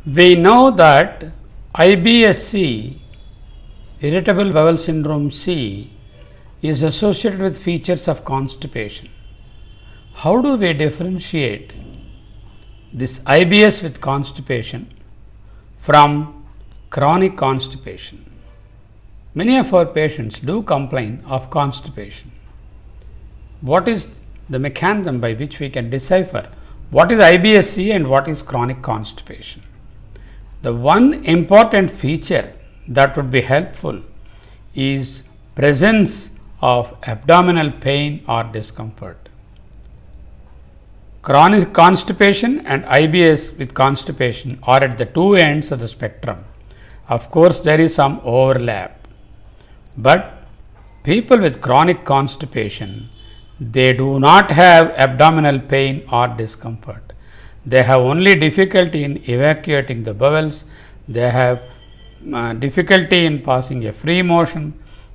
We know that IBS-C, irritable bowel syndrome C, is associated with features of constipation. How do we differentiate this IBS with constipation from chronic constipation? Many of our patients do complain of constipation. What is the mechanism by which we can decipher what is IBS-C and what is chronic constipation? The one important feature that would be helpful is presence of abdominal pain or discomfort. Chronic constipation and IBS with constipation are at the two ends of the spectrum. Of course, there is some overlap, but people with chronic constipation, they do not have abdominal pain or discomfort. They have only difficulty in evacuating the bowels. They have difficulty in passing a free motion.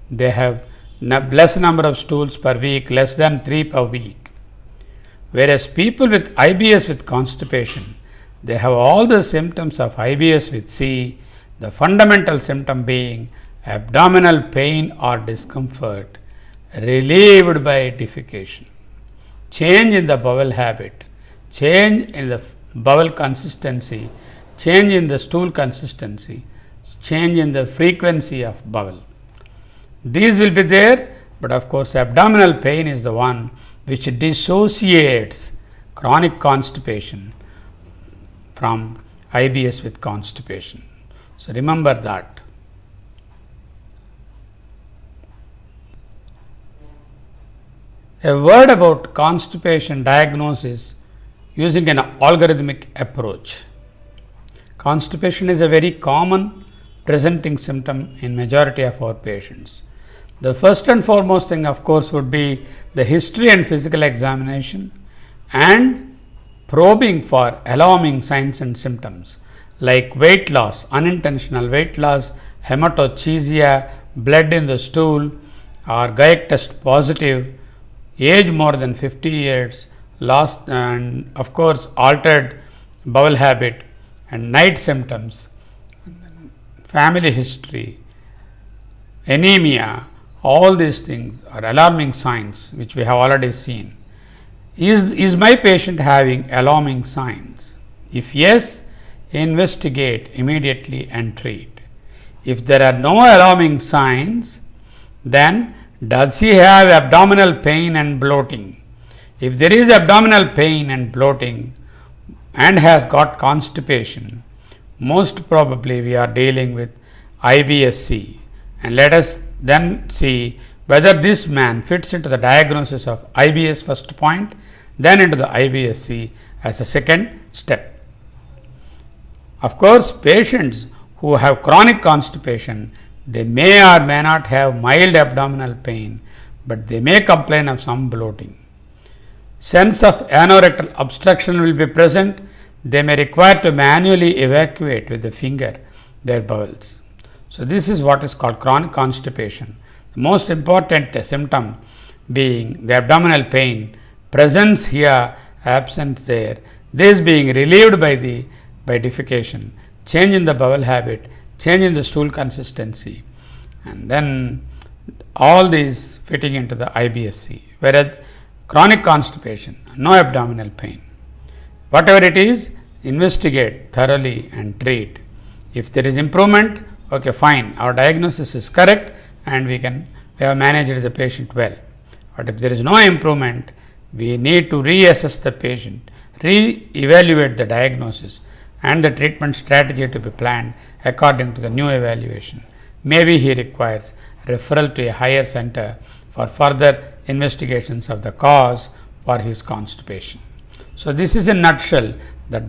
They have less number of stools per week, less than 3 per week. Whereas people with IBS with constipation, they have all the symptoms of IBS with C, the fundamental symptom being abdominal pain or discomfort relieved by defecation, change in the bowel habit, change in the bowel consistency, change in the stool consistency, change in the frequency of bowel. These will be there, but of course abdominal pain is the one which dissociates chronic constipation from IBS with constipation. So remember that. A word about constipation diagnosis using an algorithmic approach. Constipation is a very common presenting symptom in majority of our patients. The first and foremost thing, of course, would be the history and physical examination and probing for alarming signs and symptoms like weight loss, unintentional weight loss, hematochezia, blood in the stool, or Guyek test positive, age more than 50 years, lost, and of course altered bowel habit and night symptoms, family history, anemia. All these things are alarming signs which we have already seen. Is my patient having alarming signs? If yes, investigate immediately and treat. If there are no alarming signs, then does he have abdominal pain and bloating? If there is abdominal pain and bloating and has got constipation, most probably we are dealing with IBS-C, and let us then see whether this man fits into the diagnosis of IBS first point, then into the IBS-C as a second step. Of course, patients who have chronic constipation, they may or may not have mild abdominal pain, but they may complain of some bloating. Sense of anorectal obstruction will be present. They may require to manually evacuate with the finger their bowels. So this is what is called chronic constipation. The most important symptom being the abdominal pain, presence here, absent there, this being relieved by defecation, change in the bowel habit, change in the stool consistency, and then all these fitting into the IBS-C. Whereas chronic constipation, no abdominal pain. Whatever it is, investigate thoroughly and treat. If there is improvement, okay, fine, our diagnosis is correct and we have managed the patient well. But if there is no improvement, we need to reassess the patient, re-evaluate the diagnosis and the treatment strategy to be planned according to the new evaluation. Maybe he requires referral to a higher center for further investigations of the cause for his constipation. So this is in a nutshell the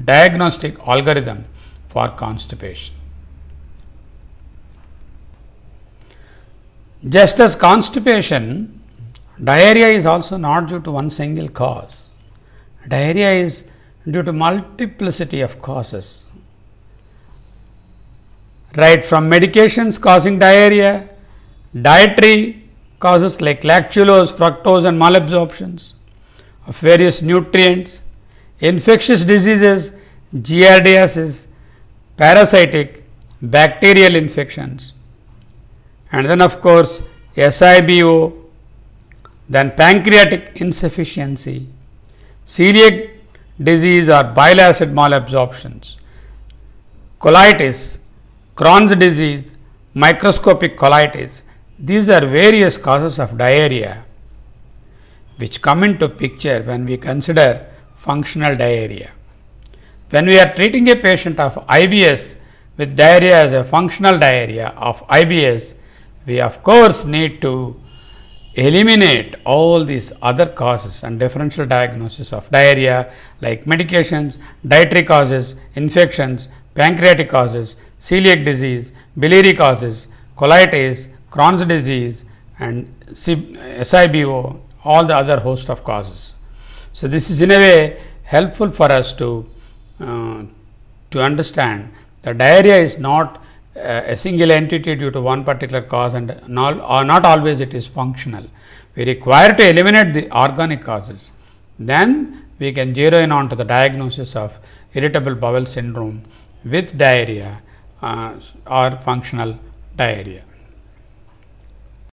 diagnostic algorithm for constipation. Just as constipation, diarrhea is also not due to one single cause. Diarrhea is due to multiplicity of causes, right from medications causing diarrhea, dietary causes like lactulose, fructose and malabsorptions of various nutrients, Infectious diseases, giardiasis, parasitic, bacterial infections, and then of course SIBO, then pancreatic insufficiency, celiac disease or bile acid malabsorptions, colitis, Crohn's disease, microscopic colitis. These are various causes of diarrhea which come into picture when we consider functional diarrhea. When we are treating a patient of IBS with diarrhea as a functional diarrhea of IBS, we of course need to eliminate all these other causes and differential diagnosis of diarrhea like medications, dietary causes, infections, pancreatic causes, celiac disease, biliary causes, colitis, Crohn's disease, and SIBO, all the other host of causes. So, this is in a way helpful for us to understand that diarrhea is not a single entity due to one particular cause, and not always it is functional. We require to eliminate the organic causes. Then we can zero in on to the diagnosis of irritable bowel syndrome with diarrhea or functional diarrhea.